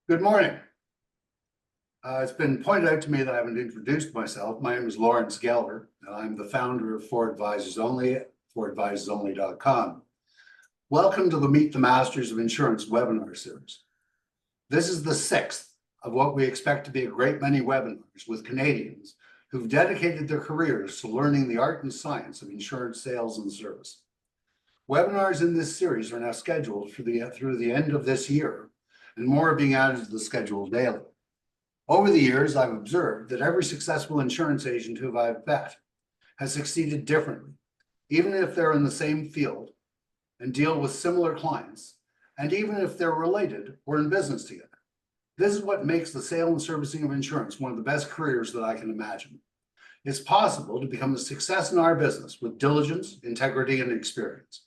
Good morning. It's been pointed out to me that I haven't introduced myself. My name is Lawrence Geller, and I'm the founder of For Advisors Only, foradvisorsonly.com. Welcome to the Meet the Masters of Insurance webinar series. This is the sixth of what we expect to be a great many webinars with Canadians who've dedicated their careers to learning the art and science of insurance sales and service. Webinars in this series are now scheduled through the end of this year, and more are being added to the schedule daily. Over the years, I've observed that every successful insurance agent who I've met has succeeded differently, even if they're in the same field and deal with similar clients, and even if they're related or in business together. This is what makes the sale and servicing of insurance one of the best careers that I can imagine. It's possible to become a success in our business with diligence, integrity, and experience.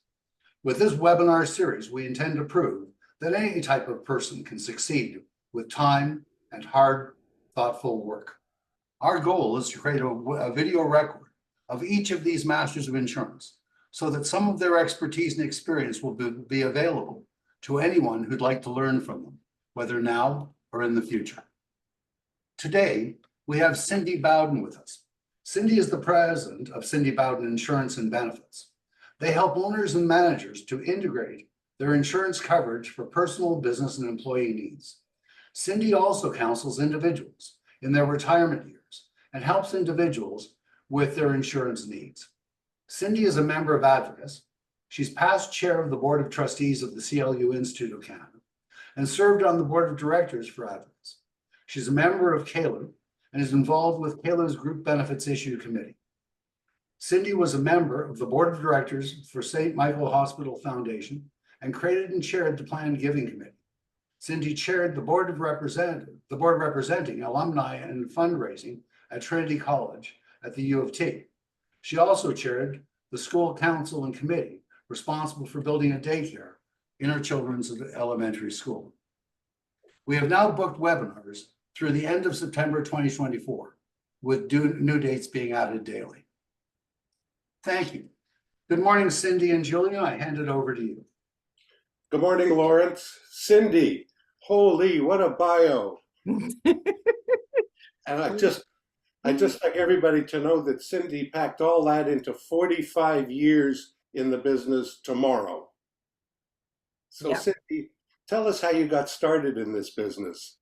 With this webinar series, we intend to prove that any type of person can succeed with time and hard, thoughtful work. Our goal is to create a video record of each of these masters of insurance so that some of their expertise and experience will be available to anyone who'd like to learn from them, whether now or in the future. Today, we have Cindy Bowden with us. Cindy is the president of Cindy Bowden Insurance Benefits. They help owners and managers to integrate their insurance coverage for personal, business, and employee needs. Cindy also counsels individuals in their retirement years and helps individuals with their insurance needs. Cindy is a member of Advocis. She's past chair of the Board of Trustees of the CLU Institute of Canada and served on the Board of Directors for Advocis. She's a member of CALU and is involved with CALU's Group Benefits Issue Committee. Cindy was a member of the Board of Directors for St. Michael Hospital Foundation and created and chaired the Planned Giving Committee. Cindy chaired the Board representing alumni and fundraising at Trinity College at the U of T. She also chaired the school council and committee responsible for building a daycare in her children's elementary school. We have now booked webinars through the end of September 2024, with new dates being added daily. Thank you. Good morning, Cindy and Julia. I hand it over to you. Good morning, Lawrence. Cindy, holy, what a bio. And I just like everybody to know that Cindy packed all that into 45 years in the business tomorrow. So yeah. Cindy, tell us how you got started in this business.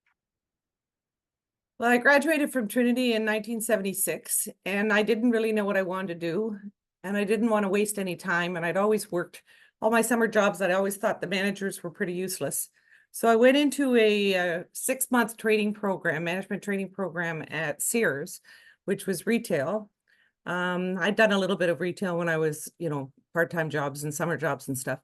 Well, I graduated from Trinity in 1976, and I didn't really know what I wanted to do, and I didn't want to waste any time, and I'd always worked all my summer jobs. I always thought the managers were pretty useless. So I went into a 6-month training program, management training program at Sears, which was retail. I'd done a little bit of retail when I was, part-time jobs and summer jobs and stuff.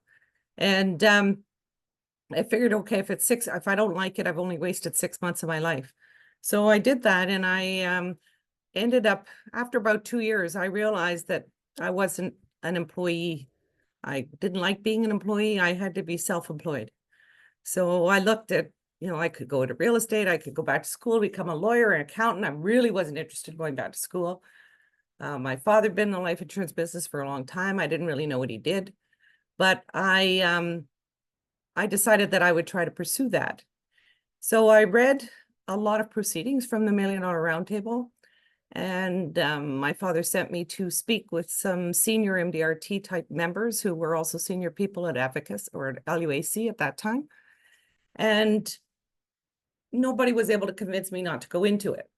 And I figured, okay, if I don't like it, I've only wasted 6 months of my life. So I did that, and I ended up, after about 2 years, I realized that I wasn't an employee. I didn't like being an employee. I had to be self-employed. So I looked at, I could go into real estate. I could go back to school, become a lawyer, an accountant. I really wasn't interested in going back to school. My father had been in the life insurance business for a long time. I didn't really know what he did, but I decided that I would try to pursue that. So I read a lot of proceedings from the $1 Million Roundtable. And my father sent me to speak with some senior MDRT type members who were also senior people at Advocis or at LUAC at that time. And nobody was able to convince me not to go into it.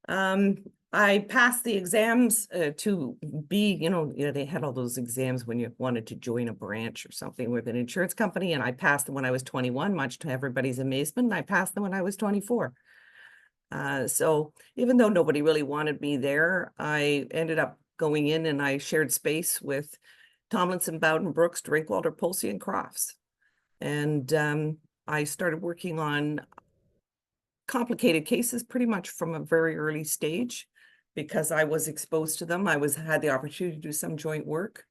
I passed the exams to be, they had all those exams when you wanted to join a branch or something with an insurance company. And I passed them when I was 21, much to everybody's amazement. And I passed them when I was 24. So even though nobody really wanted me there, I ended up going in and I shared space with Tomlinson, Bowden, Brooks, Drinkwalder, Polsey, and Crofts. And I started working on complicated cases pretty much from a very early stage because I was exposed to them. I had the opportunity to do some joint work,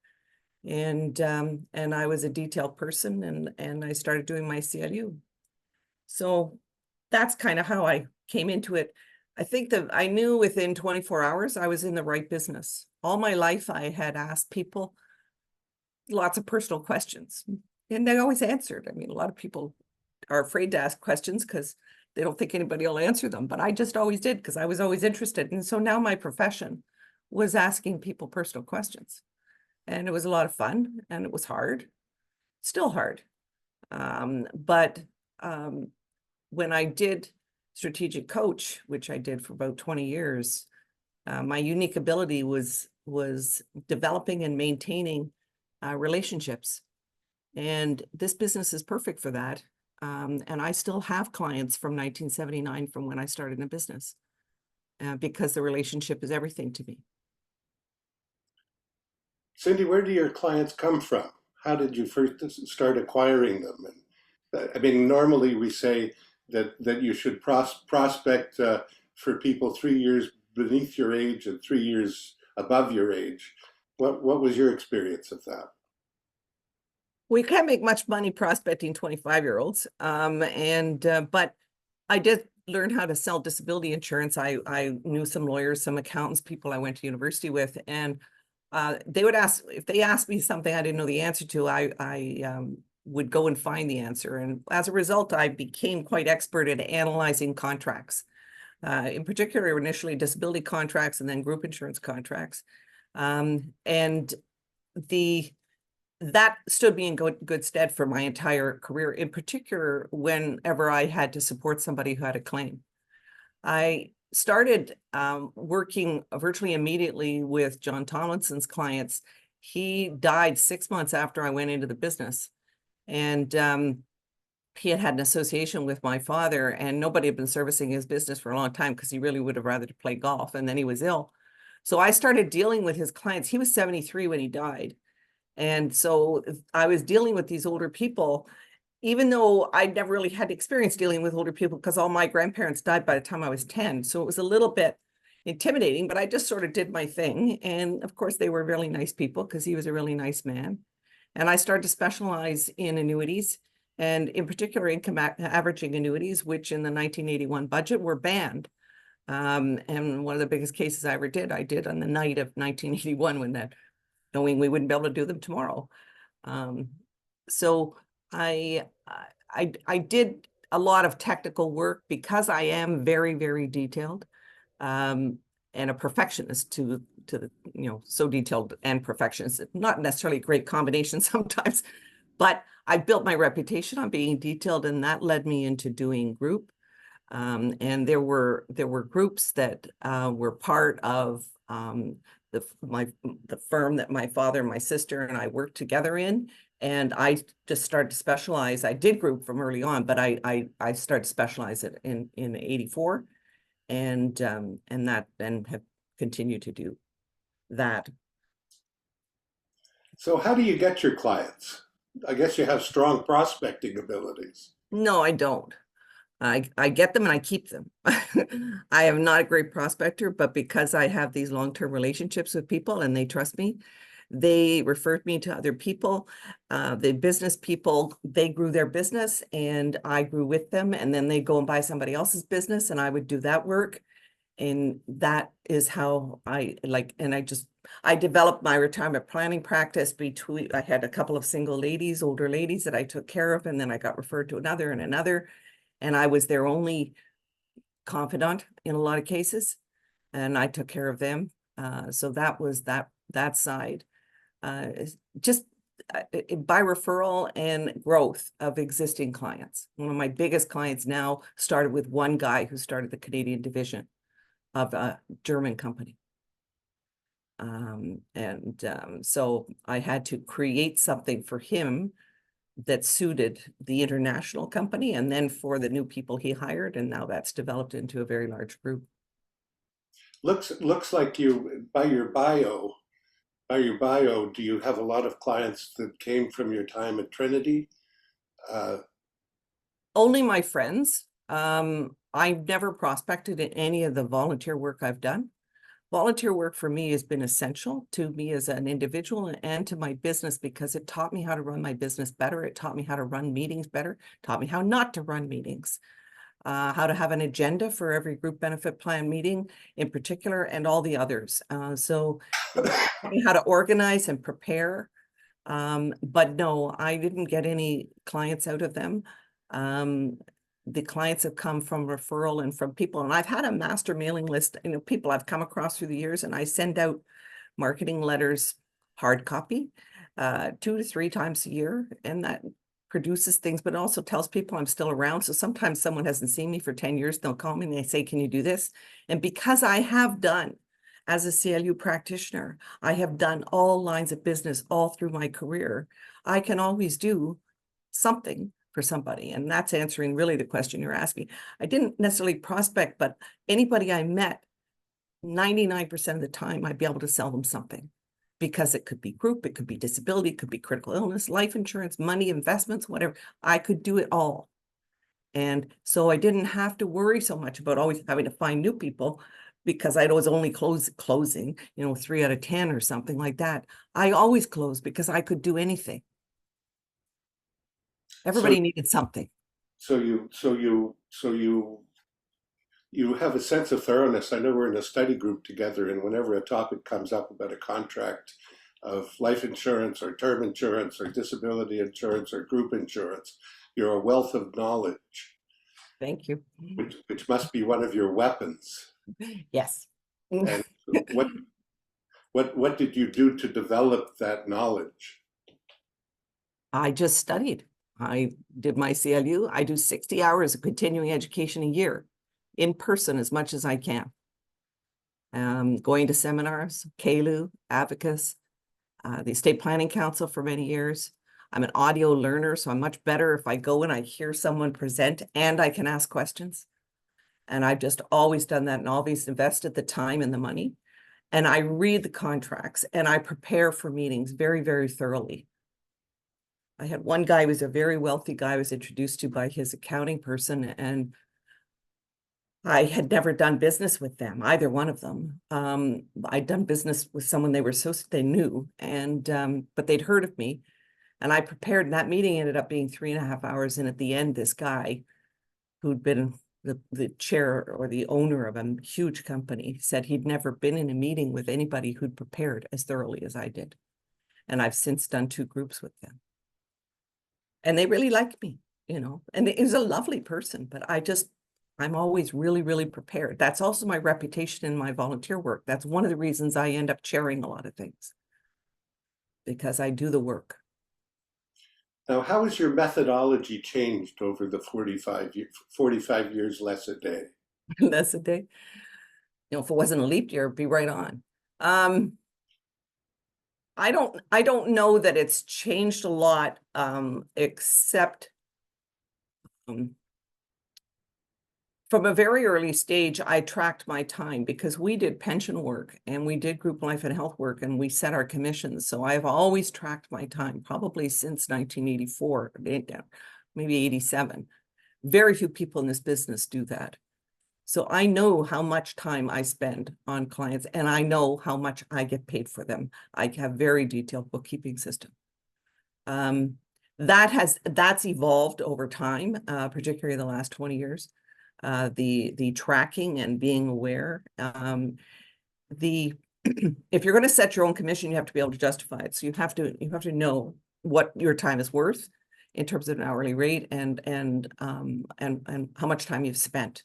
and I was a detailed person, and I started doing my CLU. So that's kind of how I came into it. I think that I knew within 24 hours I was in the right business. All my life I had asked people lots of personal questions, and they always answered. I mean, a lot of people are afraid to ask questions because they don't think anybody will answer them, but I just always did because I was always interested. And so now my profession was asking people personal questions. And it was a lot of fun and it was hard, still hard. But when I did strategic coach, which I did for about 20 years, my unique ability was developing and maintaining relationships. And this business is perfect for that. And I still have clients from 1979 from when I started in business because the relationship is everything to me. Cindy, where do your clients come from? How did you first start acquiring them? And I mean, normally we say that you should prospect for people 3 years beneath your age and 3 years above your age. What was your experience of that? We can't make much money prospecting 25-year-olds. But I did learn how to sell disability insurance. I knew some lawyers, some accountants, people I went to university with, and they would ask, if they asked me something I didn't know the answer to, I would go and find the answer. And as a result, I became quite expert at analyzing contracts, in particular, initially disability contracts and then group insurance contracts. That stood me in good stead for my entire career, in particular, whenever I had to support somebody who had a claim. I started working virtually immediately with John Tomlinson's clients. He died 6 months after I went into the business. And he had an association with my father, and nobody had been servicing his business for a long time because he really would have rather to play golf, and then he was ill. So I started dealing with his clients. He was 73 when he died. And so I was dealing with these older people, even though I'd never really had experience dealing with older people because all my grandparents died by the time I was 10. So it was a little bit intimidating, but I just sort of did my thing. And of course, they were really nice people because he was a really nice man. And I started to specialize in annuities, and in particular, income averaging annuities, which in the 1981 budget were banned. And one of the biggest cases I ever did, I did on the night of 1981 when that, knowing we wouldn't be able to do them tomorrow. So I did a lot of technical work because I am very, very detailed, and a perfectionist to the, so detailed and perfectionist, not necessarily a great combination sometimes, but I built my reputation on being detailed, and that led me into doing group. And there were groups that were part of the firm that my father and my sister and I worked together in, and I just started to specialize. I did group from early on, but I started to specialize it in 84, and that then have continued to do that. So how do you get your clients? I guess you have strong prospecting abilities. No, I don't. I get them and I keep them. I am not a great prospector, but because I have these long-term relationships with people and they trust me, they referred me to other people. The business people, they grew their business and I grew with them, and then they go and buy somebody else's business and I would do that work. And that is how I developed my retirement planning practice I had a couple of single ladies, older ladies that I took care of, and then I got referred to another and another. And I was their only confidant in a lot of cases, and I took care of them. So that was that side. Just by referral and growth of existing clients. One of my biggest clients now started with one guy who started the Canadian division of a German company. So I had to create something for him that suited the international company, and then for the new people he hired, and now that's developed into a very large group. Looks like you, by your bio, do you have a lot of clients that came from your time at Trinity? Only my friends. I've never prospected in any of the volunteer work I've done. Volunteer work for me has been essential to me as an individual and to my business because it taught me how to run my business better. It taught me how to run meetings better, taught me how not to run meetings, how to have an agenda for every group benefit plan meeting in particular, and all the others. So how to organize and prepare. But no, I didn't get any clients out of them. the clients have come from referral and from people. And I've had a master mailing list, people I've come across through the years, and I send out marketing letters, hard copy, 2 to 3 times a year. And that produces things, but it also tells people I'm still around. So sometimes someone hasn't seen me for 10 years. They'll call me and they say, can you do this? And because I have done, as a CLU practitioner, I have done all lines of business all through my career, I can always do something for somebody. And that's answering really the question you're asking. I didn't necessarily prospect, but anybody I met, 99% of the time, I'd be able to sell them something, because it could be group, it could be disability, it could be critical illness, life insurance, money, investments, whatever. I could do it all. And so I didn't have to worry so much about always having to find new people, because I was only closing, 3 out of 10 or something like that. I always closed because I could do anything. Everybody needed something. So you have a sense of thoroughness. I know we're in a study group together, and whenever a topic comes up about a contract of life insurance or term insurance or disability insurance or group insurance, you're a wealth of knowledge. Thank you. Which must be one of your weapons. Yes. And what did you do to develop that knowledge? I just studied. I did my CLU. I do 60 hours of continuing education a year, in person as much as I can. Going to seminars, CALU, Advocis, the Estate Planning Council for many years. I'm an audio learner, so I'm much better if I go and I hear someone present and I can ask questions. And I've just always done that and always invested the time and the money. And I read the contracts and I prepare for meetings very, very thoroughly. I had one guy who was a very wealthy guy I was introduced to by his accounting person, and I had never done business with them, either one of them. I'd done business with someone they knew, and but they'd heard of me. And I prepared, and that meeting ended up being 3.5 hours. And at the end, this guy who'd been the chair or the owner of a huge company said he'd never been in a meeting with anybody who'd prepared as thoroughly as I did. And I've since done 2 groups with them. And they really liked me, and he was a lovely person, but I'm always really, really prepared. That's also my reputation in my volunteer work. That's one of the reasons I end up chairing a lot of things, because I do the work. Now, how has your methodology changed over the 45 years less a day? That's a day. If it wasn't a leap year, it'd be right on. I don't know that it's changed a lot, except from a very early stage, I tracked my time, because we did pension work and we did group life and health work and we set our commissions. So I've always tracked my time, probably since 1984, maybe 87. Very few people in this business do that. So I know how much time I spend on clients, and I know how much I get paid for them. I have very detailed bookkeeping system. That's evolved over time, particularly the last 20 years. The tracking and being aware. If you're going to set your own commission, you have to be able to justify it. So you have to know what your time is worth in terms of an hourly rate, and how much time you've spent.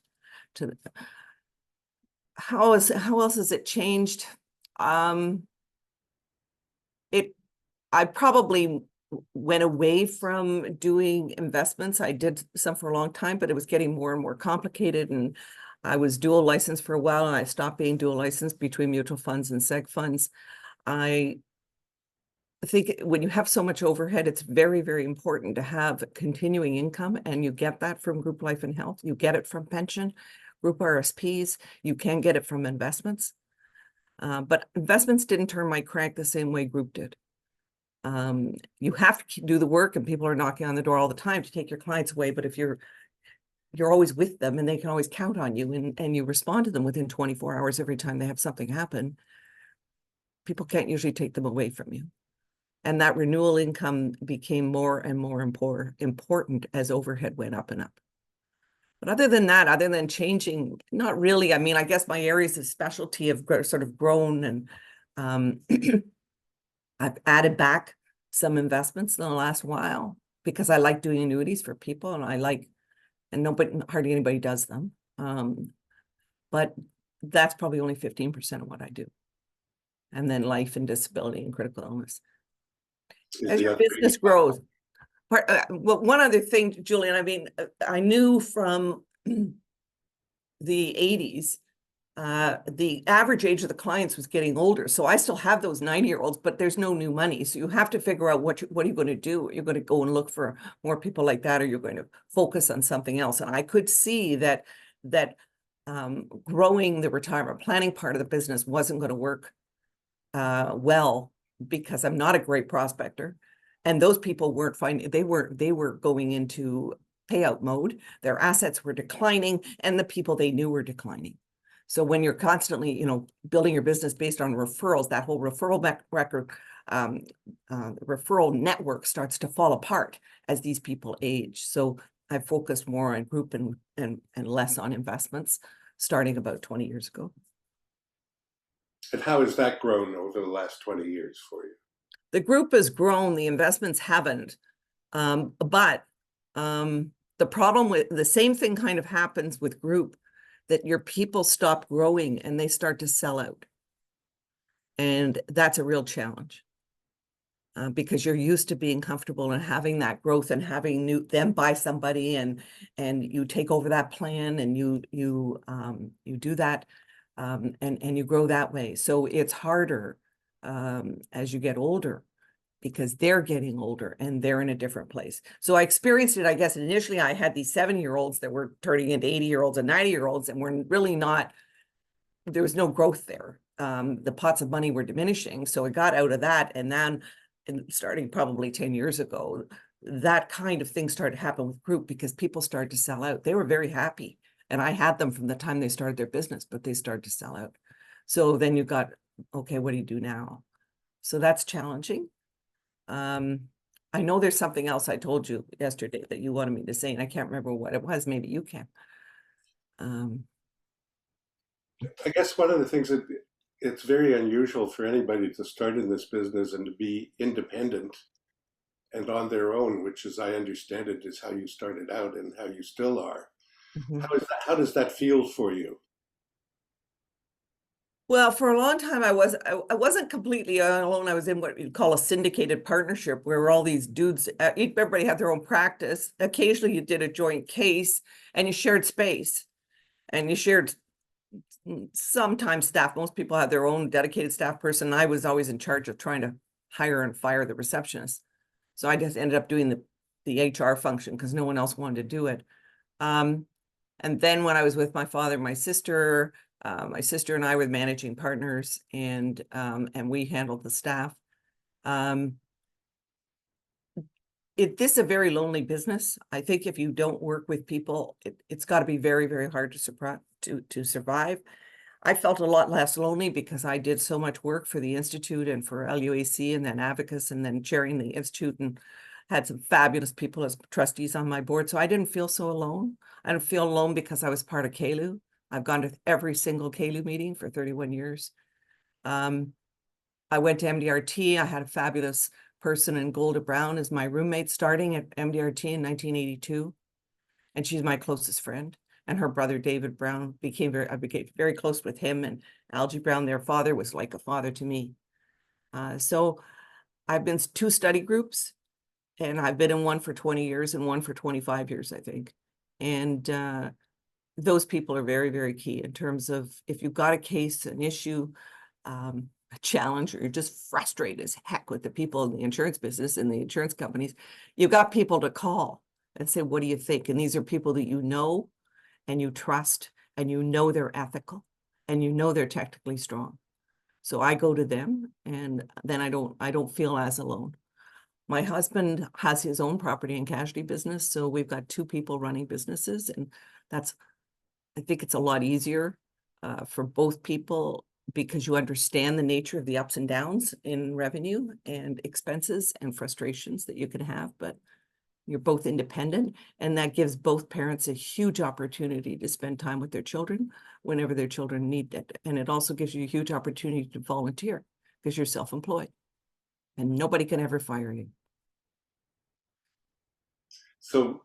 How else has it changed? I probably went away from doing investments. I did some for a long time, but it was getting more and more complicated. And I was dual licensed for a while, and I stopped being dual licensed between mutual funds and seg funds. I think when you have so much overhead, it's very, very important to have continuing income. And you get that from group life and health. You get it from pension, group RSPs. You can get it from investments. But investments didn't turn my crank the same way group did. You have to do the work, and people are knocking on the door all the time to take your clients away. But if you're always with them and they can always count on you, and you respond to them within 24 hours every time they have something happen, people can't usually take them away from you. And that renewal income became more and more important as overhead went up and up. But other than that, other than changing, not really. I mean, I guess my areas of specialty have sort of grown, and I've added back some investments in the last while, because I like doing annuities for people, and I like and hardly anybody does them. But that's probably only 15% of what I do. And then life and disability and critical illness. Is As the your other business grows. Well, one other thing, Julian, I mean, I knew from the 80s, the average age of the clients was getting older. So I still have those 90-year-olds, but there's no new money. So you have to figure out what are you going to do? You're going to go and look for more people like that, or you're going to focus on something else. And I could see that growing the retirement planning part of the business wasn't going to work well, because I'm not a great prospector. And those people weren't finding, they were going into payout mode. Their assets were declining, and the people they knew were declining. So when you're constantly, building your business based on referrals, that whole referral referral network starts to fall apart as these people age. So I focused more on group and less on investments starting about 20 years ago. And how has that grown over the last 20 years for you? The group has grown, the investments haven't. But the problem with the same thing kind of happens with group, that your people stop growing and they start to sell out. And that's a real challenge. Because you're used to being comfortable and having that growth and having them buy somebody and you take over that plan and you do that and you grow that way. So it's harder as you get older, because they're getting older and they're in a different place. So I experienced it, I guess. Initially, I had these 70-year-olds that were turning into 80-year-olds and 90-year-olds, and we're really not, there was no growth there. The pots of money were diminishing. So I got out of that. And then starting probably 10 years ago, that kind of thing started to happen with group, because people started to sell out. They were very happy. And I had them from the time they started their business, but they started to sell out. So then you got, okay, what do you do now? So that's challenging. I know there's something else I told you yesterday that you wanted me to say, and I can't remember what it was. Maybe you can. I guess one of the things that it's very unusual for anybody to start in this business and to be independent and on their own, which, as I understand it, is how you started out and how you still are. How does that feel for you? Well, for a long time, I wasn't completely alone. I was in what you'd call a syndicated partnership, where all these dudes, everybody had their own practice. Occasionally you did a joint case and you shared space and you shared sometimes staff. Most people had their own dedicated staff person. I was always in charge of trying to hire and fire the receptionist. So I just ended up doing the HR function because no one else wanted to do it. And then when I was with my father, my sister and I were managing partners, and we handled the staff. This is a very lonely business. I think if you don't work with people, it's got to be very, very hard to survive. I felt a lot less lonely because I did so much work for the Institute and for LUAC and then Advocis and then chairing the Institute, and had some fabulous people as trustees on my board. So I didn't feel so alone. I didn't feel alone because I was part of CALU. I've gone to every single CALU meeting for 31 years. I went to MDRT. I had a fabulous person in Golda Brown as my roommate starting at MDRT in 1982. And she's my closest friend. And her brother, David Brown, I became very close with him, and Algie Brown, their father, was like a father to me. So I've been to 2 study groups, and I've been in one for 20 years and one for 25 years, I think. And those people are very, very key in terms of if you've got a case, an issue, a challenge, or you're just frustrated as heck with the people in the insurance business and the insurance companies, you've got people to call and say, what do you think? And these are people that you know and you trust, and you know they're ethical, and you know they're technically strong. So I go to them, and then I don't feel as alone. My husband has his own property and casualty business, so we've got 2 people running businesses, and I think it's a lot easier for both people, because you understand the nature of the ups and downs in revenue and expenses and frustrations that you can have, but you're both independent, and that gives both parents a huge opportunity to spend time with their children whenever their children need it. And it also gives you a huge opportunity to volunteer because you're self-employed and nobody can ever fire you. So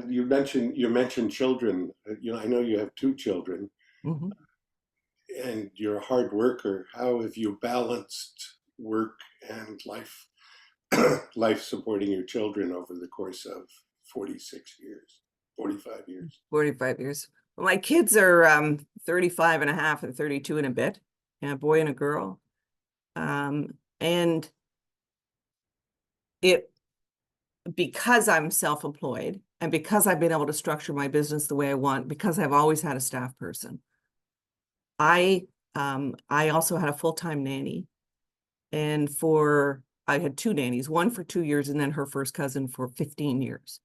you mentioned children. I know you have 2 children, Mhm. and you're a hard worker. How have you balanced work and life, life supporting your children over the course of 46 years, 45 years? 45 years. Well, my kids are 35 and a half and 32 and a bit, and a boy and a girl. And because I'm self-employed and because I've been able to structure my business the way I want, because I've always had a staff person, I also had a full-time nanny, and I had 2 nannies, one for 2 years and then her first cousin for 15 years.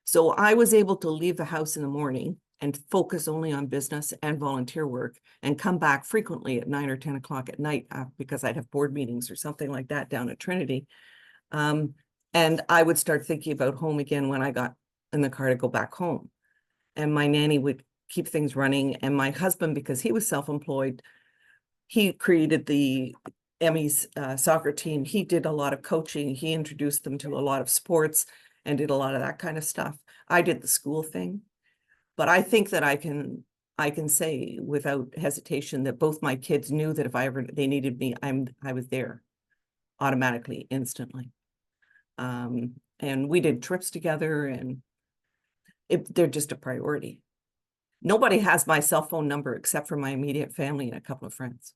So I was able to leave the house in the morning and focus only on business and volunteer work and come back frequently at 9 or 10 o'clock at night because I'd have board meetings or something like that down at Trinity. And I would start thinking about home again when I got in the car to go back home. And my nanny would keep things running. And my husband, because he was self-employed, he created the Emmy's soccer team. He did a lot of coaching. He introduced them to a lot of sports and did a lot of that kind of stuff. I did the school thing, but I think that I can say without hesitation that both my kids knew that if they needed me, I was there automatically, instantly. And we did trips together, and they're just a priority. Nobody has my cell phone number except for my immediate family and a couple of friends.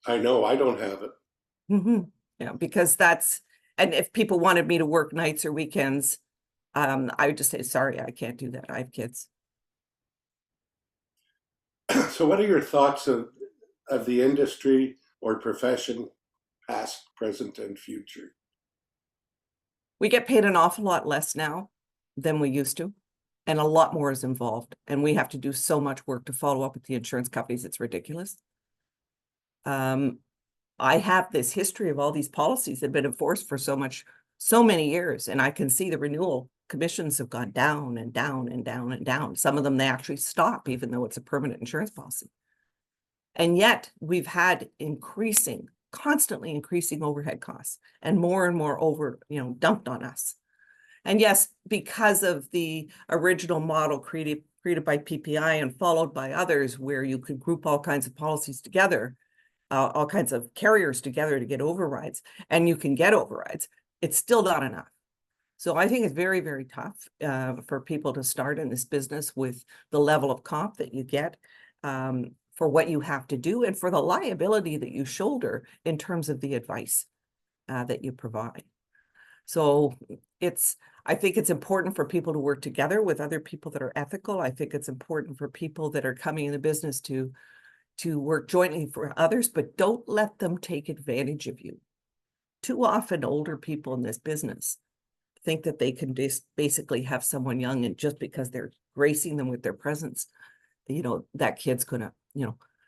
I know I don't have it. Yeah, because and if people wanted me to work nights or weekends, I would just say, sorry, I can't do that. I have kids. So what are your thoughts of the industry or profession, past, present, and future? We get paid an awful lot less now than we used to, and a lot more is involved. And we have to do so much work to follow up with the insurance companies. It's ridiculous. I have this history of all these policies that have been enforced for so many years, and I can see the renewal commissions have gone down and down and down and down. Some of them, they actually stop, even though it's a permanent insurance policy. And yet we've had constantly increasing overhead costs and more dumped on us. And yes, because of the original model created by PPI and followed by others, where you could group all kinds of policies together, all kinds of carriers together to get overrides, and you can get overrides, it's still not enough. So I think it's very, very tough for people to start in this business with the level of comp that you get for what you have to do and for the liability that you shoulder in terms of the advice that you provide. So I think it's important for people to work together with other people that are ethical. I think it's important for people that are coming in the business to work jointly for others, but don't let them take advantage of you. Too often, older people in this business think that they can just basically have someone young, and just because they're gracing them with their presence, that kid's gonna,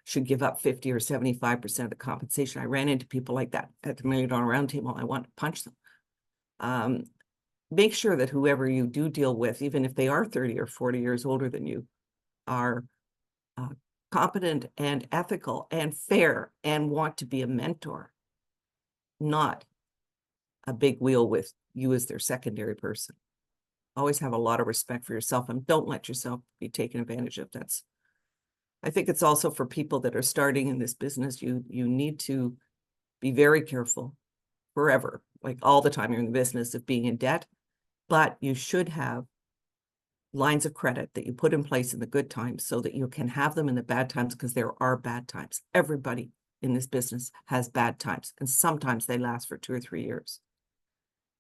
should give up 50 or 75% of the compensation. I ran into people like that at the $1 Million Roundtable. I want to punch them. Make sure that whoever you do deal with, even if they are 30 or 40 years older than you, are competent and ethical and fair and want to be a mentor, not a big wheel with you as their secondary person. Always have a lot of respect for yourself and don't let yourself be taken advantage of. I think it's also for people that are starting in this business, you need to be very careful forever, like all the time you're in the business, of being in debt, but you should have lines of credit that you put in place in the good times so that you can have them in the bad times, because there are bad times. Everybody in this business has bad times, and sometimes they last for 2 or 3 years.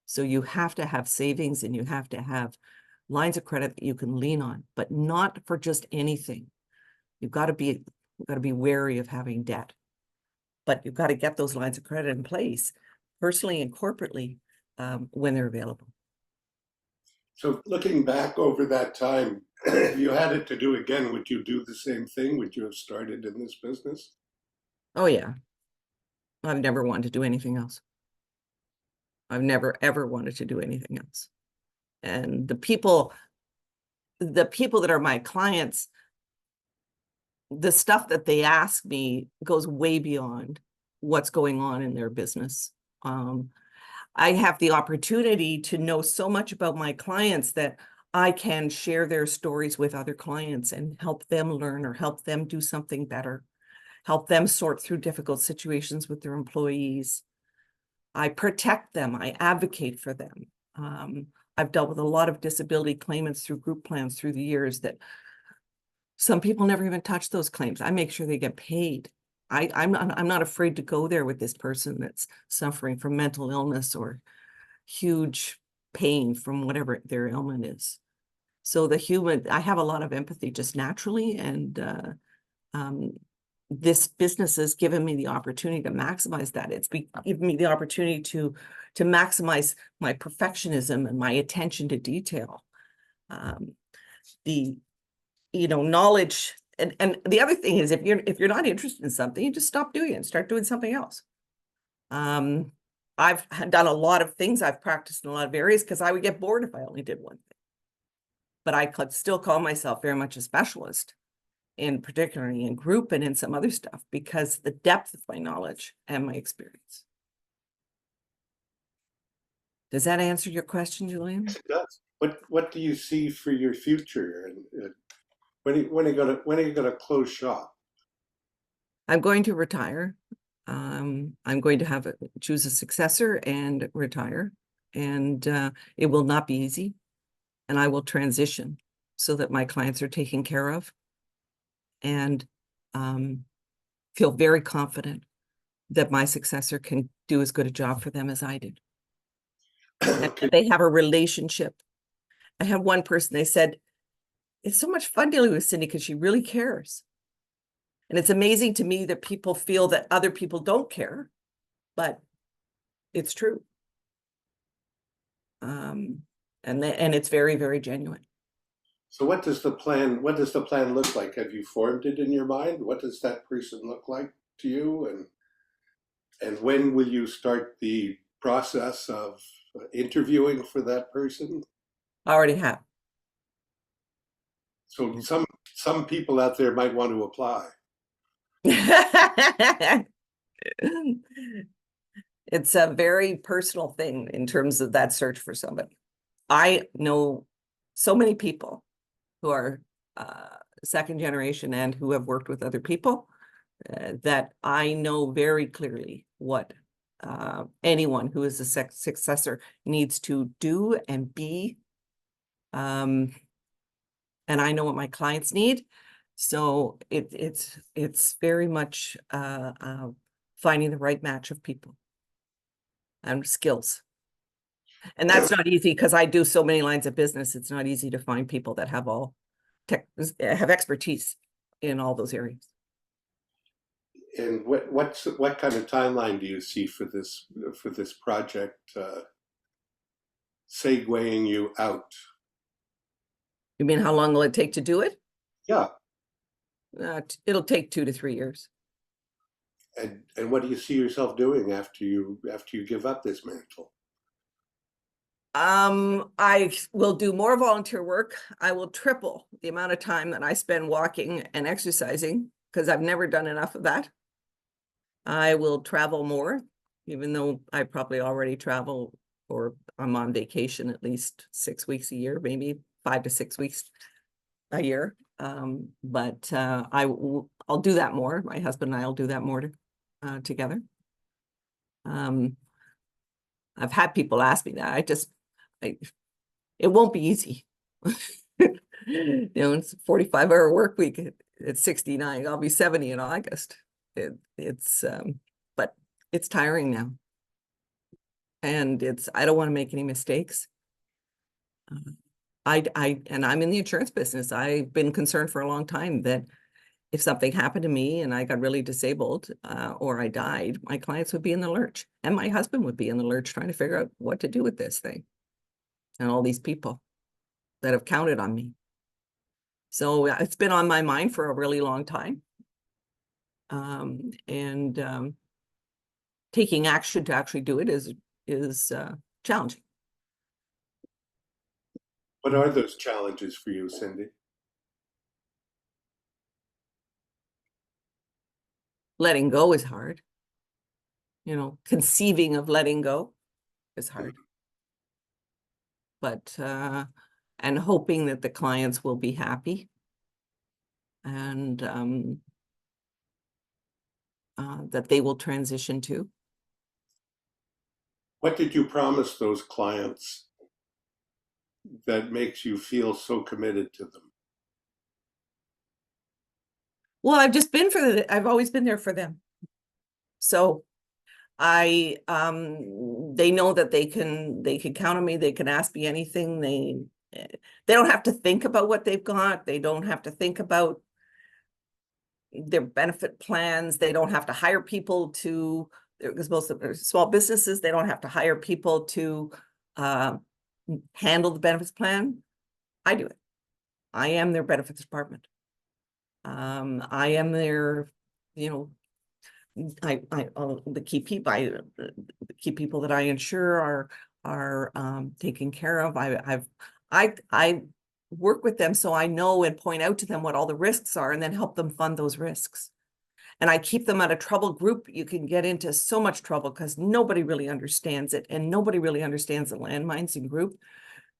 So you have to have savings and you have to have lines of credit that you can lean on, but not for just anything. You've got to be wary of having debt, but you've got to get those lines of credit in place personally and corporately when they're available. So looking back over that time, if you had it to do again, would you do the same thing? Would you have started in this business? Oh yeah. I've never wanted to do anything else. I've never, ever wanted to do anything else. And the people that are my clients, the stuff that they ask me goes way beyond what's going on in their business. I have the opportunity to know so much about my clients that I can share their stories with other clients and help them learn or help them do something better, help them sort through difficult situations with their employees. I protect them. I advocate for them. I've dealt with a lot of disability claimants through group plans through the years that some people never even touch those claims. I make sure they get paid. I'm not afraid to go there with this person that's suffering from mental illness or huge pain from whatever their ailment is. So I have a lot of empathy just naturally, and this business has given me the opportunity to maximize that. It's given me the opportunity to maximize my perfectionism and my attention to detail. The knowledge, and the other thing is, if you're not interested in something, you just stop doing it and start doing something else. I've done a lot of things. I've practiced in a lot of areas because I would get bored if I only did one thing. But I could still call myself very much a specialist, particularly in group and in some other stuff, because the depth of my knowledge and my experience. Does that answer your question, Julian? It does. What do you see for your future, and when are you gonna close shop? I'm going to retire. I'm going to choose a successor and retire, and it will not be easy. And I will transition so that my clients are taken care of, and feel very confident that my successor can do as good a job for them as I did. They have a relationship. I had one person, they said, it's so much fun dealing with Cindy because she really cares. And it's amazing to me that people feel that other people don't care, but it's true. And it's very, very genuine. So what does the plan look like? Have you formed it in your mind? What does that person look like to you? And when will you start the process of interviewing for that person? I already have. So some people out there might want to apply. It's a very personal thing in terms of that search for somebody. I know so many people who are second generation and who have worked with other people that I know very clearly what anyone who is a successor needs to do and be. And I know what my clients need. So it's very much finding the right match of people and skills. And that's not easy because I do so many lines of business. It's not easy to find people that have have expertise in all those areas. And what kind of timeline do you see for this project segueing you out? You mean how long will it take to do it? Yeah. It'll take 2 to 3 years. And what do you see yourself doing after you give up this mantle? I will do more volunteer work. I will triple the amount of time that I spend walking and exercising because I've never done enough of that. I will travel more, even though I probably already travel, or I'm on vacation at least 6 weeks a year, maybe 5 to 6 weeks a year. But I'll do that more. My husband and I will do that more together. I've had people ask me that. It won't be easy. It's a 45-hour work week at 69. I'll be 70 in August. But it's tiring now. And I don't want to make any mistakes. And I'm in the insurance business. I've been concerned for a long time that if something happened to me and I got really disabled or I died, my clients would be in the lurch, and my husband would be in the lurch trying to figure out what to do with this thing and all these people that have counted on me. So it's been on my mind for a really long time. Taking action to actually do it is challenging. What are those challenges for you, Cindy? Letting go is hard. Conceiving of letting go is hard. But and hoping that the clients will be happy. And that they will transition to. What did you promise those clients that makes you feel so committed to them? Well, I've just been I've always been there for them. So they know that they can count on me. They can ask me anything. They don't have to think about what they've got. They don't have to think about their benefit plans. They don't have to hire people to, because most of them are small businesses, they don't have to hire people to handle the benefits plan. I do it. I am their benefits department. I am their, the key people that I insure are taken care of. I work with them so I know and point out to them what all the risks are and then help them fund those risks. And I keep them at a trouble group. You can get into so much trouble because nobody really understands it and nobody really understands the landmines in group.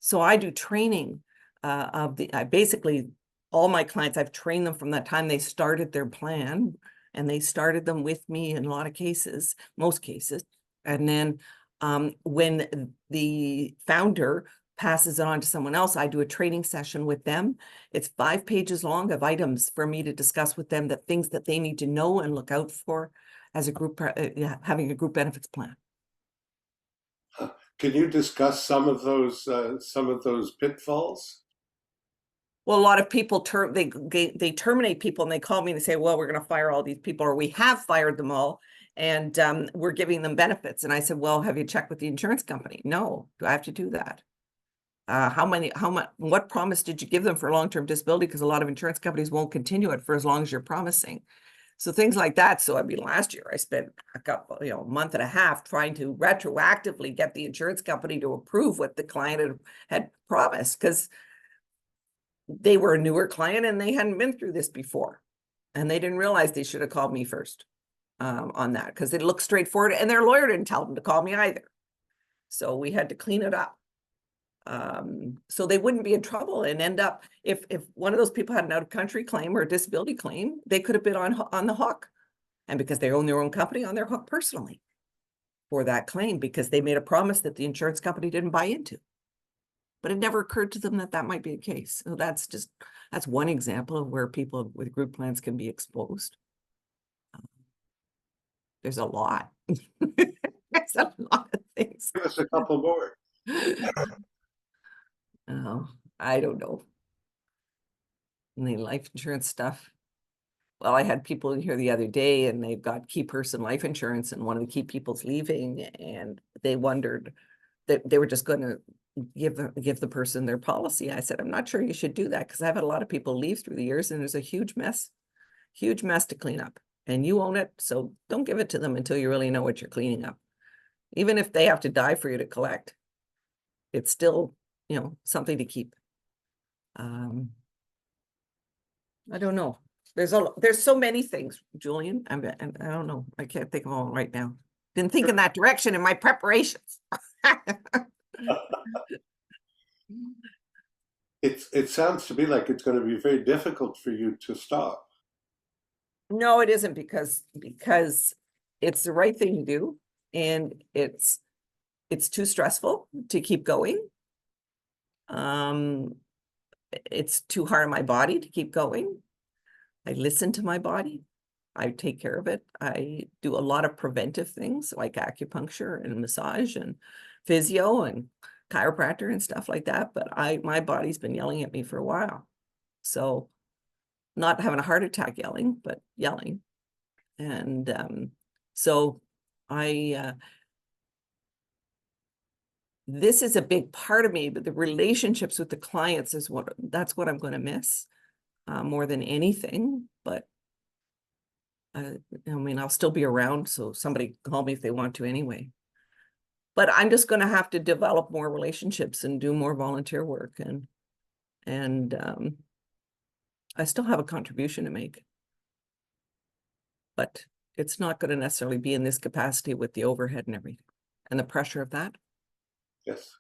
So I do training basically all my clients, I've trained them from that time they started their plan, and they started them with me in a lot of cases, most cases. And then when the founder passes it on to someone else, I do a training session with them. It's 5 pages long of items for me to discuss with them, that things that they need to know and look out for as a group, having a group benefits plan. Can you discuss some of those pitfalls? Well, a lot of people they terminate people and they call me and they say, well, we're going to fire all these people, or we have fired them all, and we're giving them benefits. And I said, well, have you checked with the insurance company? No. Do I have to do that? What promise did you give them for long-term disability? Because a lot of insurance companies won't continue it for as long as you're promising. So things like that. So I mean, last year I spent a month and a half trying to retroactively get the insurance company to approve what the client had promised, because they were a newer client and they hadn't been through this before. And they didn't realize they should have called me first on that, because it looked straightforward, and their lawyer didn't tell them to call me either. So we had to clean it up. So they wouldn't be in trouble and end up, if one of those people had an out-of-country claim or a disability claim, they could have been on the hook. And because they own their own company, on their hook personally for that claim, because they made a promise that the insurance company didn't buy into. But it never occurred to them that that might be the case. So that's one example of where people with group plans can be exposed. There's a lot. There's a lot of things. Give us a couple more. Oh, I don't know. And the life insurance stuff. Well, I had people in here the other day and they've got key person life insurance, and one of the key people's leaving, and they wondered that they were just going to give the person their policy. I said, I'm not sure you should do that, because I've had a lot of people leave through the years and there's a huge mess to clean up, and you own it. So don't give it to them until you really know what you're cleaning up. Even if they have to die for you to collect, it's still, something to keep. I don't know. There's so many things, Julian. I don't know. I can't think of all right now. Didn't think in that direction in my preparations. It sounds to me like it's going to be very difficult for you to stop. No, it isn't, because it's the right thing to do, and it's too stressful to keep going. It's too hard on my body to keep going. I listen to my body. I take care of it. I do a lot of preventive things like acupuncture and massage and physio and chiropractor and stuff like that. But my body's been yelling at me for a while. So not having a heart attack yelling, but yelling. And so this is a big part of me, but the relationships with the clients that's what I'm going to miss more than anything. But I'll still be around, so somebody call me if they want to anyway. But I'm just going to have to develop more relationships and do more volunteer work, and I still have a contribution to make. But it's not going to necessarily be in this capacity with the overhead and everything and the pressure of that. Yes.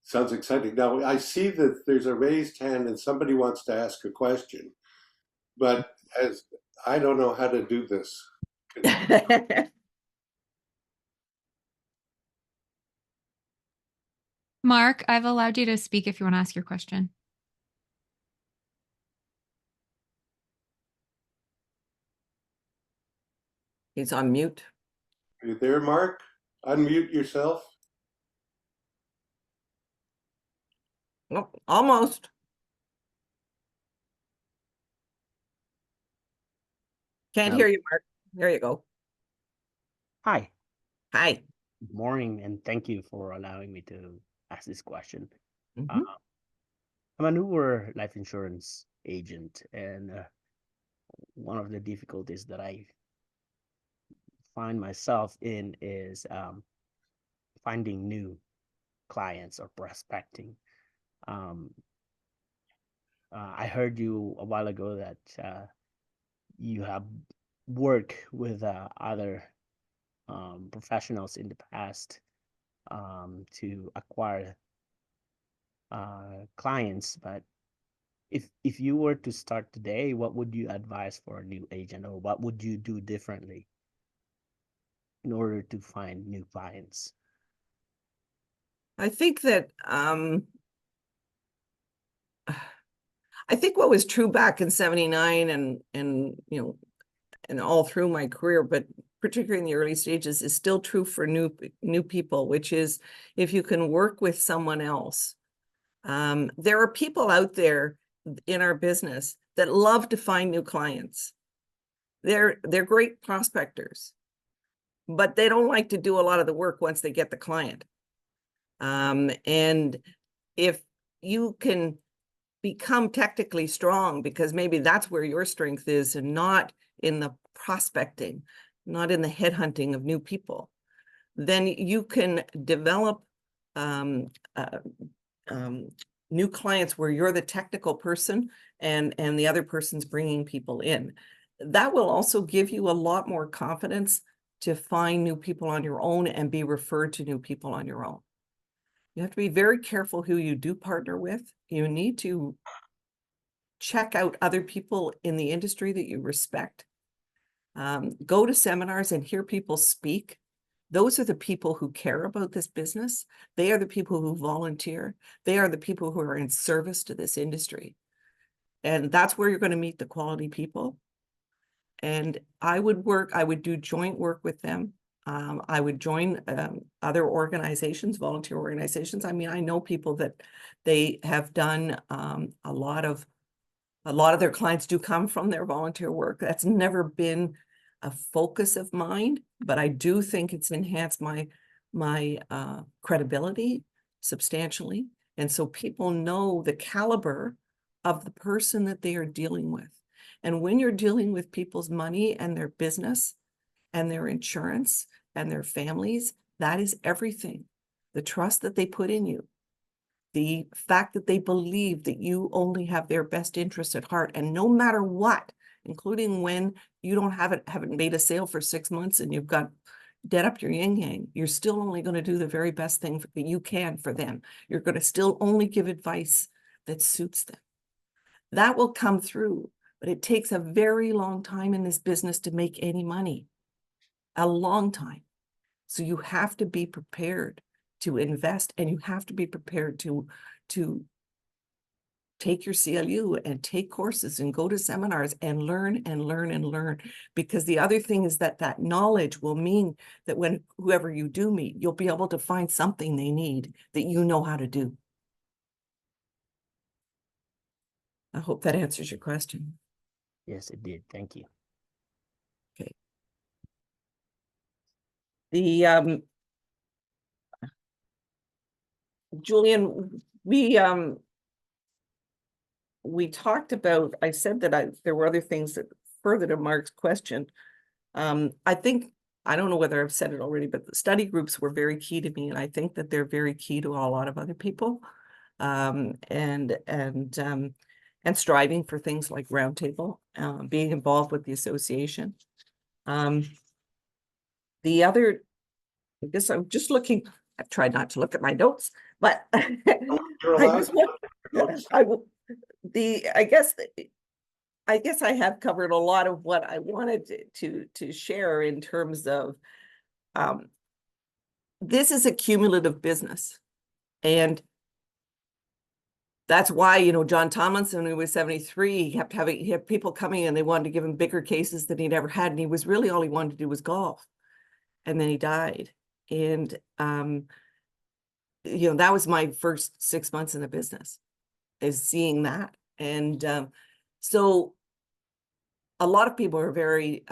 Sounds exciting. Now, I see that there's a raised hand and somebody wants to ask a question, but as I don't know how to do this. Mark, I've allowed you to speak if you want to ask your question. He's on mute. Are you there, Mark? Unmute yourself. Oh, almost. Can't hear you, Mark. There you go. Hi, Hi. good morning, and thank you for allowing me to ask this question. Mhm. I'm a newer life insurance agent, and one of the difficulties that I find myself in is finding new clients or prospecting. I heard you a while ago that you have worked with other professionals in the past to acquire clients, but if you were to start today, what would you advise for a new agent, or what would you do differently in order to find new clients? I think that I think what was true back in 79 and you know, and all through my career, but particularly in the early stages, is still true for new people, which is if you can work with someone else. There are people out there in our business that love to find new clients. They're great prospectors, but they don't like to do a lot of the work once they get the client. And if you can become technically strong, because maybe that's where your strength is, and not in the prospecting, not in the headhunting of new people, then you can develop new clients where you're the technical person and the other person's bringing people in. That will also give you a lot more confidence to find new people on your own and be referred to new people on your own. You have to be very careful who you do partner with. You need to check out other people in the industry that you respect. Go to seminars and hear people speak. Those are the people who care about this business. They are the people who volunteer. They are the people who are in service to this industry. And that's where you're going to meet the quality people. And I would do joint work with them. I would join other organizations, volunteer organizations. I mean, I know people that they have done a lot of their clients do come from their volunteer work. That's never been a focus of mine, but I do think it's enhanced my credibility substantially. And so people know the caliber of the person that they are dealing with. And when you're dealing with people's money and their business and their insurance and their families, that is everything. The trust that they put in you, the fact that they believe that you only have their best interests at heart, and no matter what, including when you haven't made a sale for 6 months and you've got dead up your yin yang, you're still only going to do the very best thing that you can for them. You're going to still only give advice that suits them. That will come through, but it takes a very long time in this business to make any money, a long time. So you have to be prepared to invest, and you have to be prepared to take your CLU and take courses and go to seminars and learn and learn and learn. Because the other thing is that knowledge will mean that when whoever you do meet, you'll be able to find something they need that you know how to do. I hope that answers your question. Yes, it did. Thank you. Okay. The Julian, we talked about, I said that there were other things that further to Mark's question. I think, I don't know whether I've said it already, but the study groups were very key to me. And I think that they're very key to a lot of other people. And striving for things like roundtable, being involved with the association. The other, I guess I'm just looking, I've tried not to look at my notes, But You're I allowed just to want, take notes. I guess I have covered a lot of what I wanted to share in terms of this is a cumulative business. And that's why, you know, John Tomlinson, when he was 73, he had people coming and they wanted to give him bigger cases than he'd ever had. And he was really, all he wanted to do was golf. And then he died. And, you know, that was my first 6 months in the business, is seeing that. And so a lot of people are very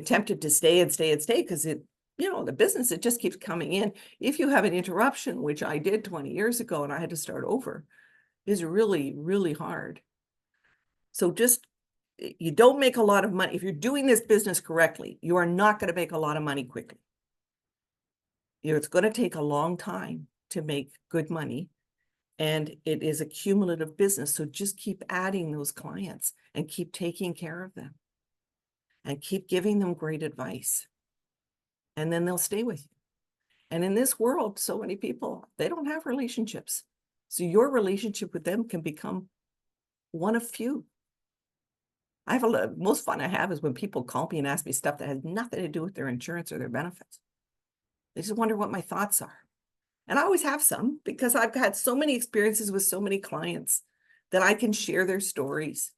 tempted to stay because it, you know, the business, it just keeps coming in. If you have an interruption, which I did 20 years ago and I had to start over, is really, really hard. So just, you don't make a lot of money. If you're doing this business correctly, you are not going to make a lot of money quickly. You know, it's going to take a long time to make good money. And it is a cumulative business. So just keep adding those clients and keep taking care of them and keep giving them great advice. And then they'll stay with you. And in this world, so many people, they don't have relationships. So your relationship with them can become one of few. I have most fun I have is when people call me and ask me stuff that has nothing to do with their insurance or their benefits. They just wonder what my thoughts are. And I always have some, because I've had so many experiences with so many clients that I can share their stories.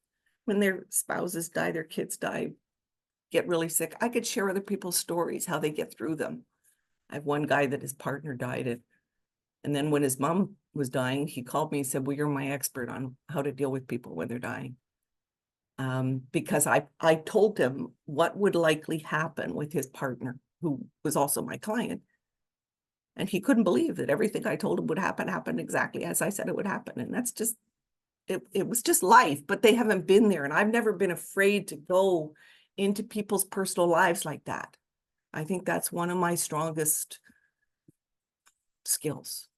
When their spouses die, their kids die, get really sick, I could share other people's stories, how they get through them. I have one guy that his partner died, and then when his mom was dying, he called me and said, well, you're my expert on how to deal with people when they're dying. Because I told him what would likely happen with his partner, who was also my client. And he couldn't believe that everything I told him would happen exactly as I said it would happen. And that's just, it was just life, but they haven't been there. And I've never been afraid to go into people's personal lives like that. I think that's one of my strongest skills,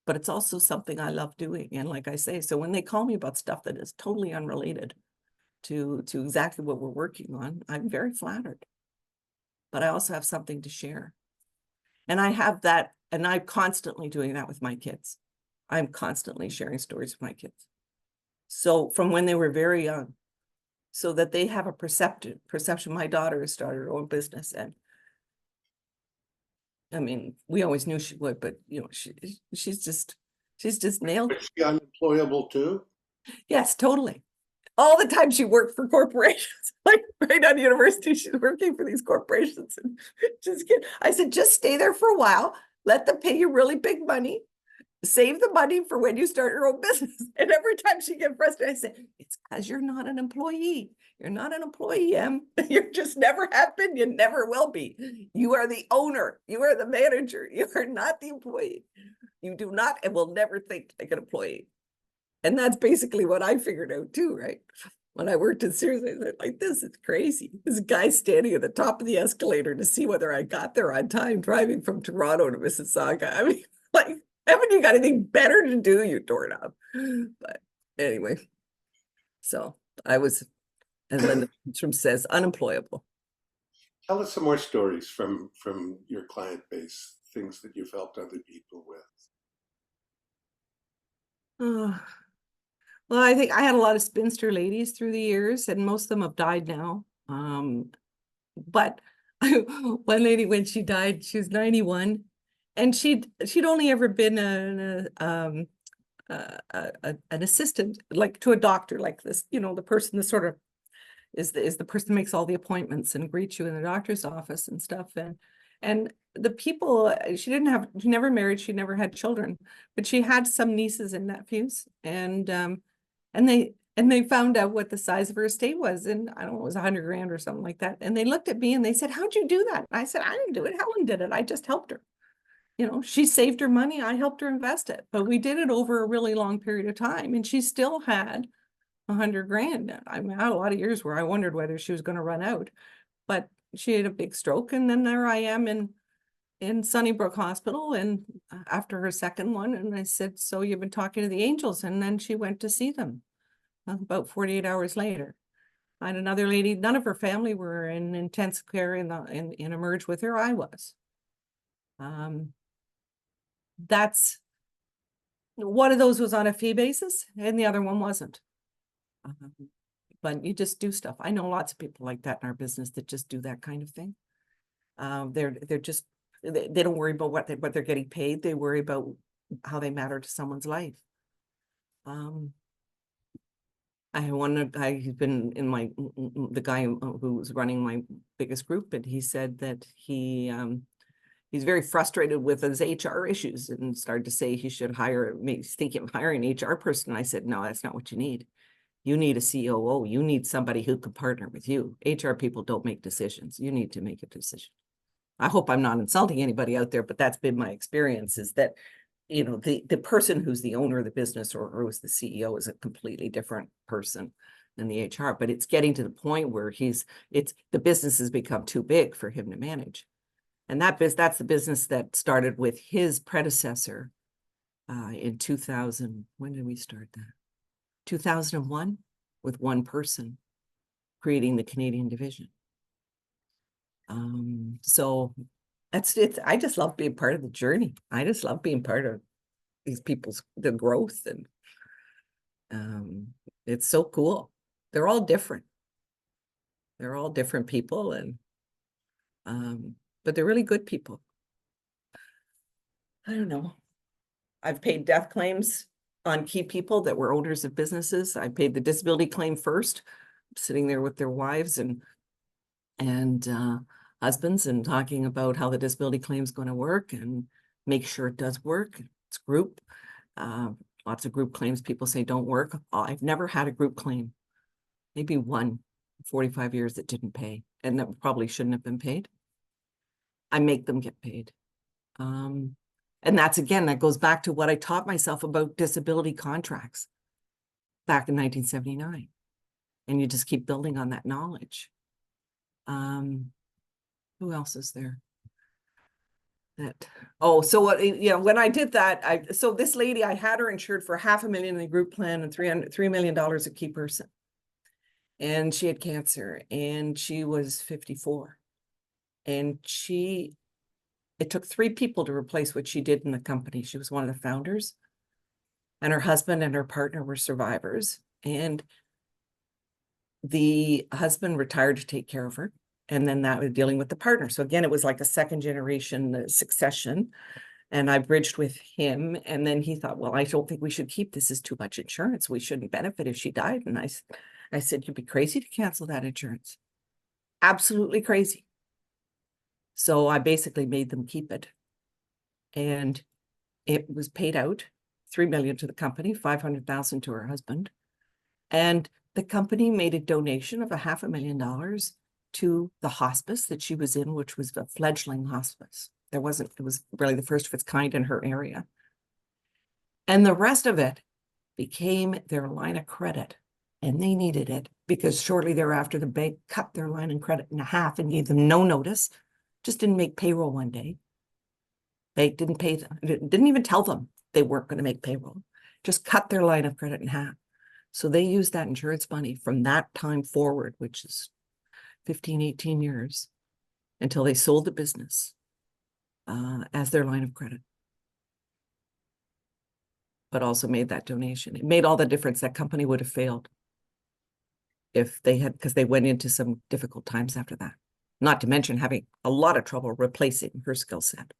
but it's also something I love doing. And like I say, so when they call me about stuff that is totally unrelated to exactly what we're working on, I'm very flattered, but I also have something to share. And I have that, and I'm constantly doing that with my kids. I'm constantly sharing stories with my kids. So from when they were very young, so that they have a perception. My daughter has started her own business, and I mean, we always knew she would, but you know, she's just nailed it. Is she unemployable too? Yes, totally. All the time she worked for corporations, like right out of university, she's working for these corporations. And just kidding. I said, just stay there for a while, let them pay you really big money, save the money for when you start your own business. And every time she gets frustrated, I say, it's because you're not an employee. You're not an employee, Em. You just never have been. You never will be. You are the owner. You are the manager. You are not the employee. You do not and will never think like an employee. And that's basically what I figured out too, right? When I worked in Sears, I said, like, this is crazy. This guy standing at the top of the escalator to see whether I got there on time, driving from Toronto to Mississauga. I mean, like, haven't you got anything better to do, you doorknob? But anyway, so I was, as Linda says, unemployable. Tell us some more stories from your client base, things that you've helped other people with. Well, I think I had a lot of spinster ladies through the years, and most of them have died now. But one lady, when she died, she was 91, and she'd only ever been an assistant, like to a doctor, like this, you know, the person that sort of is the person that makes all the appointments and greets you in the doctor's office and stuff. And the people, she never married, she never had children, but she had some nieces and nephews, and they found out what the size of her estate was, and I don't know, it was 100 grand or something like that. And they looked at me and they said, how'd you do that? And I said, I didn't do it. Helen did it. I just helped her. You know, she saved her money. I helped her invest it, but we did it over a really long period of time. And she still had 100 grand. I mean, I had a lot of years where I wondered whether she was going to run out, but she had a big stroke. And then there I am in Sunnybrook Hospital, and after her second one, and I said, so you've been talking to the angels? And then she went to see them about 48 hours later. I had another lady, none of her family were in intensive care in Emerge with her. I was. That's One of those was on a fee basis and the other one wasn't. But you just do stuff. I know lots of people like that in our business that just do that kind of thing. They're just, they don't worry about what they're getting paid. They worry about how they matter to someone's life. I have one guy who's been in my, the guy who was running my biggest group, and he said that he's very frustrated with his HR issues and started to say he should hire, he's thinking of hiring an HR person. I said, no, that's not what you need. You need a COO. You need somebody who can partner with you. HR people don't make decisions. You need to make a decision. I hope I'm not insulting anybody out there, but that's been my experience, is that, you know, the person who's the owner of the business or who's the CEO is a completely different person than the HR, but it's getting to the point where the business has become too big for him to manage. And that's the business that started with his predecessor in 2000. When did we start that? 2001, with one person creating the Canadian division. So it's I just love being part of the journey. I just love being part of these people's the growth, and it's so cool. They're all different. They're all different people, and but they're really good people. I don't know. I've paid death claims on key people that were owners of businesses. I paid the disability claim first, sitting there with their wives and husbands and talking about how the disability claim is going to work and make sure it does work. It's group. Lots of group claims people say don't work. I've never had a group claim. Maybe one, 45 years that didn't pay, and that probably shouldn't have been paid. I make them get paid. And that's, again, that goes back to what I taught myself about disability contracts back in 1979. And you just keep building on that knowledge. Who else is there? So you know, when I did that, so this lady, I had her insured for $500,000 in the group plan and $3 million a key person. And she had cancer, and she was 54. And it took 3 people to replace what she did in the company. She was one of the founders, and her husband and her partner were survivors. And the husband retired to take care of her. And then that was dealing with the partner. So again, it was like a second generation succession. And I bridged with him. And then he thought, well, I don't think we should keep this as too much insurance. We shouldn't benefit if she died. And I said, you'd be crazy to cancel that insurance. Absolutely crazy. So I basically made them keep it. And it was paid out, $3 million to the company, $500,000 to her husband. And the company made a donation of $500,000 to the hospice that she was in, which was a fledgling hospice. It was really the first of its kind in her area. And the rest of it became their line of credit. And they needed it because shortly thereafter, the bank cut their line of credit in half and gave them no notice, just didn't make payroll one day. They didn't pay them, didn't even tell them they weren't going to make payroll, just cut their line of credit in half. So they used that insurance money from that time forward, which is 15, 18 years, until they sold the business as their line of credit. But also made that donation. It made all the difference. That company would have failed if they had, because they went into some difficult times after that. Not to mention having a lot of trouble replacing her skill set.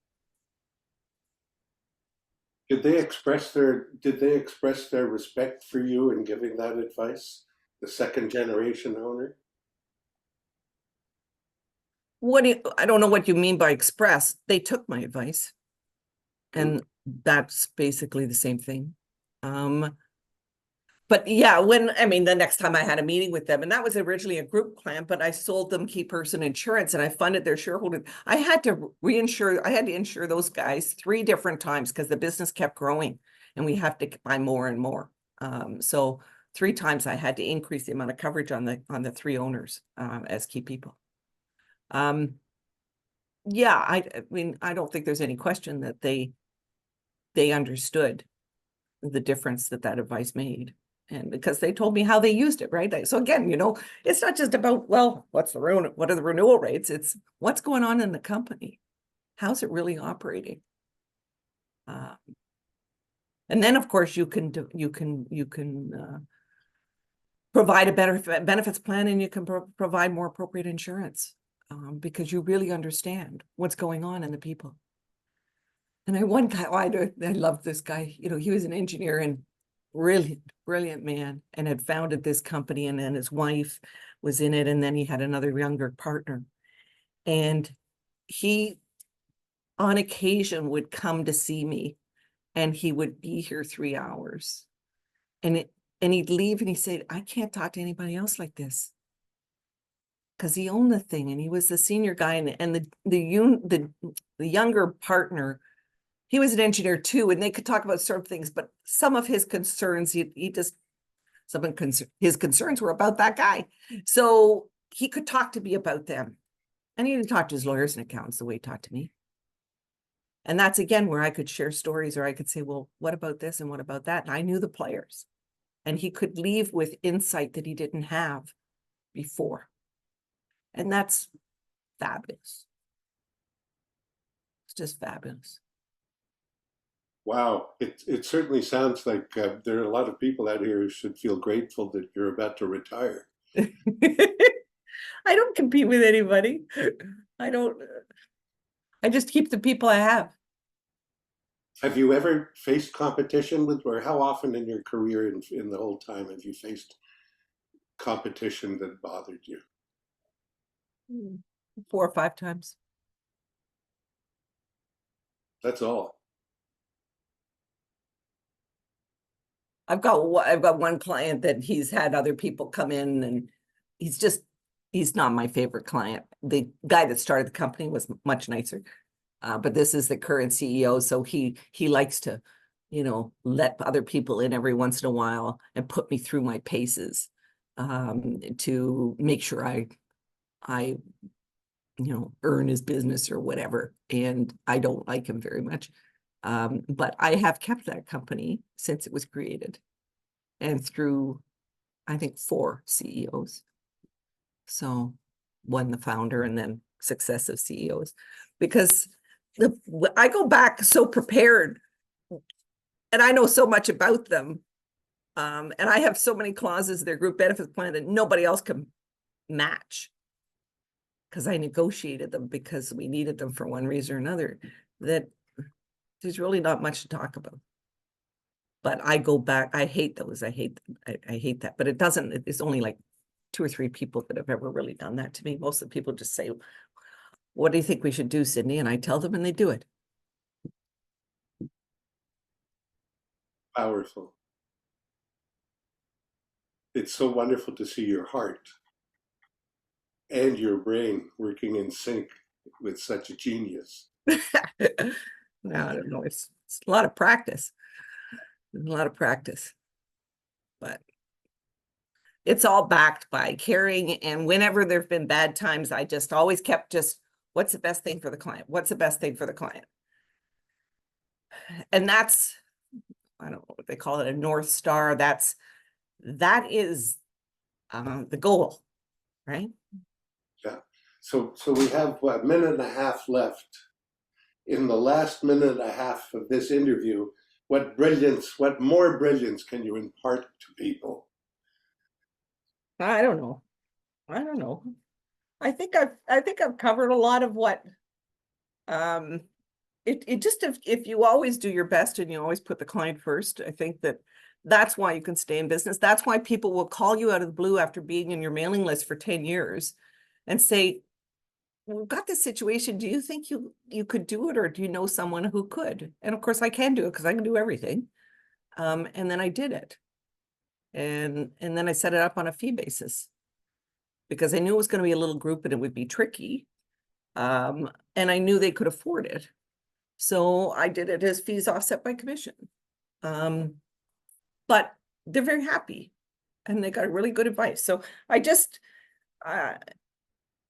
Did they express their respect for you in giving that advice? The second generation owner? I don't know what you mean by express. They took my advice. And that's basically the same thing. But yeah, the next time I had a meeting with them, and that was originally a group plan, but I sold them key person insurance and I funded their shareholder. I had to insure those guys 3 different times because the business kept growing and we have to buy more and more. So 3 times I had to increase the amount of coverage on the 3 owners as key people. Yeah, I don't think there's any question that they understood the difference that advice made. And because they told me how they used it, right? So again, you know, it's not just about, well, what are the renewal rates? It's what's going on in the company. How's it really operating? And then, of course, you can provide a better benefits plan, and you can provide more appropriate insurance, because you really understand what's going on in the people. And one guy, I love this guy, you know, he was an engineer and brilliant man, and had founded this company, and then his wife was in it, and then he had another younger partner. And he, on occasion, would come to see me, and he would be here 3 hours. And he'd leave and he said, I can't talk to anybody else like this. Because he owned the thing, and he was the senior guy, and the younger partner, he was an engineer too, and they could talk about certain things, but some of his concerns, his concerns were about that guy. So he could talk to me about them. And he didn't talk to his lawyers and accountants the way he talked to me. And that's again where I could share stories, or I could say, well, what about this and what about that? And I knew the players. And he could leave with insight that he didn't have before. And that's fabulous. It's just fabulous. Wow, it certainly sounds like there are a lot of people out here who should feel grateful that you're about to retire. I don't compete with anybody. I just keep the people I have. Have you ever faced competition with, or how often in your career in the whole time have you faced competition that bothered you? 4 or 5 times. That's all. I've got one client that he's had other people come in, and he's not my favorite client. The guy that started the company was much nicer. But this is the current CEO. So he likes to, you know, let other people in every once in a while and put me through my paces, to make sure I, you know, earn his business or whatever. And I don't like him very much. But I have kept that company since it was created, and through, I think, 4 CEOs. So 1, the founder, and then successive CEOs, because I go back so prepared, and I know so much about them. And I have so many clauses in their group benefits plan that nobody else can match, because I negotiated them because we needed them for one reason or another, that there's really not much to talk about. But I go back, I hate those. I hate that. But it's only like 2 or 3 people that have ever really done that to me. Most of the people just say, what do you think we should do, Cindy? And I tell them, and they do it. Powerful. It's so wonderful to see your heart and your brain working in sync with such a genius. No, I don't know. It's a lot of practice. A lot of practice. But it's all backed by caring. And whenever there've been bad times, I just always kept what's the best thing for the client? What's the best thing for the client? And that's, I don't know what they call it, a North Star. That is the goal, right? Yeah. So we have what, 1.5 minutes left. In the last 1.5 minutes of this interview, what more brilliance can you impart to people? I don't know. I think I've covered a lot of what, it just, if you always do your best and you always put the client first, I think that's why you can stay in business. That's why people will call you out of the blue after being in your mailing list for 10 years and say, we've got this situation. Do you think you could do it, or do you know someone who could? And of course I can do it, because I can do everything. And then I did it. And then I set it up on a fee basis, because I knew it was going to be a little group and it would be tricky. And I knew they could afford it. So I did it as fees offset by commission. But they're very happy, and they got really good advice. So I just, I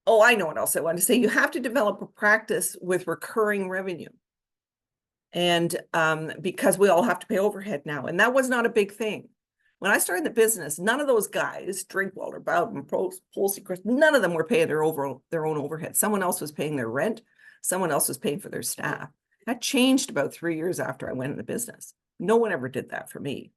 know what else I want to say. You have to develop a practice with recurring revenue. And because we all have to pay overhead now, and that was not a big thing. When I started the business, none of those guys, Drinkwalder, Bowden, Polsey, none of them were paying their own overhead. Someone else was paying their rent. Someone else was paying for their staff. That changed about 3 years after I went in the business. No one ever did that for me.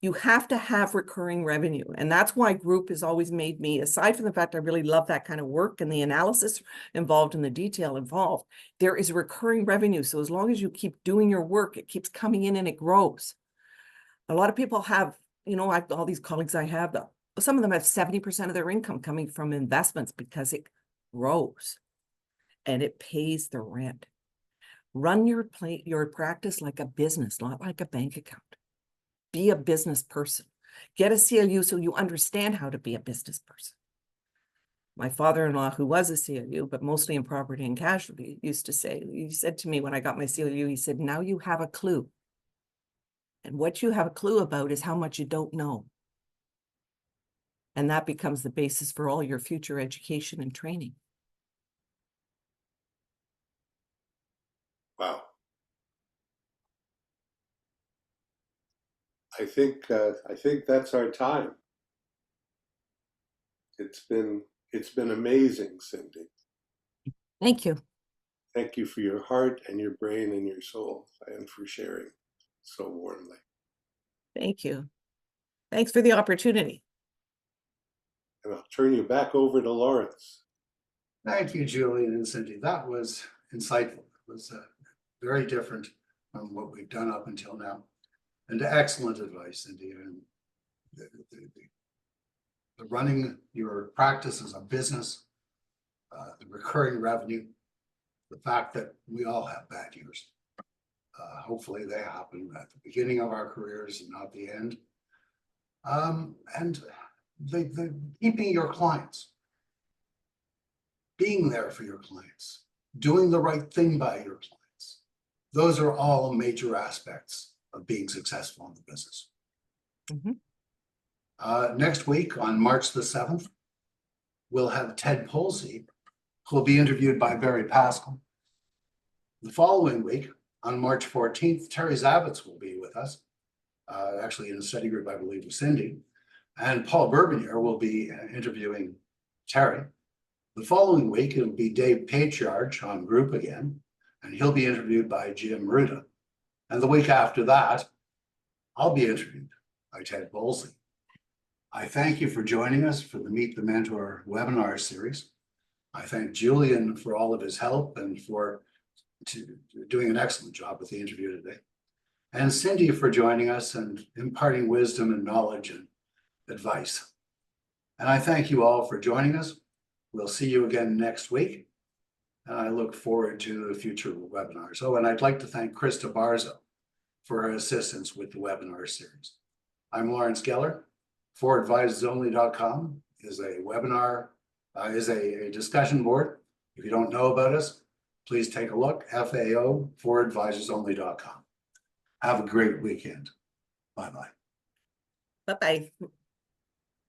You have to have recurring revenue. And that's why group has always made me, aside from the fact I really love that kind of work and the analysis involved and the detail involved, there is recurring revenue. So as long as you keep doing your work, it keeps coming in and it grows. A lot of people have, all these colleagues I have, some of them have 70% of their income coming from investments because it grows and it pays the rent. Run your practice like a business, not like a bank account. Be a business person. Get a CLU so you understand how to be a business person. My father-in-law, who was a CLU, but mostly in property and casualty, used to say, he said to me when I got my CLU, he said, now you have a clue. And what you have a clue about is how much you don't know. And that becomes the basis for all your future education and training. Wow. I think that's our time. It's been amazing, Cindy. Thank you. Thank you for your heart and your brain and your soul, and for sharing so warmly. Thank you. Thanks for the opportunity. And I'll turn you back over to Lawrence. Thank you, Julian and Cindy. That was insightful. It was very different from what we've done up until now. And excellent advice, Cindy. And the running your practice as a business, the recurring revenue, the fact that we all have bad years. Hopefully they happen at the beginning of our careers and not the end. And the keeping your clients, being there for your clients, doing the right thing by your clients. Those are all major aspects of being successful in the business. Mm-hmm. Next week on March the 7th, we'll have Ted Polsey, who will be interviewed by Barry Pascal. The following week, on March 14th, Terry Zavitz will be with us, actually in a study group, I believe, with Cindy. And Paul Burbinier will be interviewing Terry. The following week, it'll be Dave Pacharge on group again, and he'll be interviewed by Jim Ruda. And the week after that, I'll be interviewed by Ted Polsey. I thank you for joining us for the Meet the Mentor webinar series. I thank Julian for all of his help and for doing an excellent job with the interview today. And Cindy for joining us and imparting wisdom and knowledge and advice. And I thank you all for joining us. We'll see you again next week. And I look forward to the future webinars. Oh, and I'd like to thank Krista Barzo for her assistance with the webinar series. I'm Lawrence Geller. ForAdvisorsOnly.com is a webinar, is a discussion board. If you don't know about us, please take a look. FAO, ForAdvisorsOnly.com. Have a great weekend. Bye-bye. Bye-bye.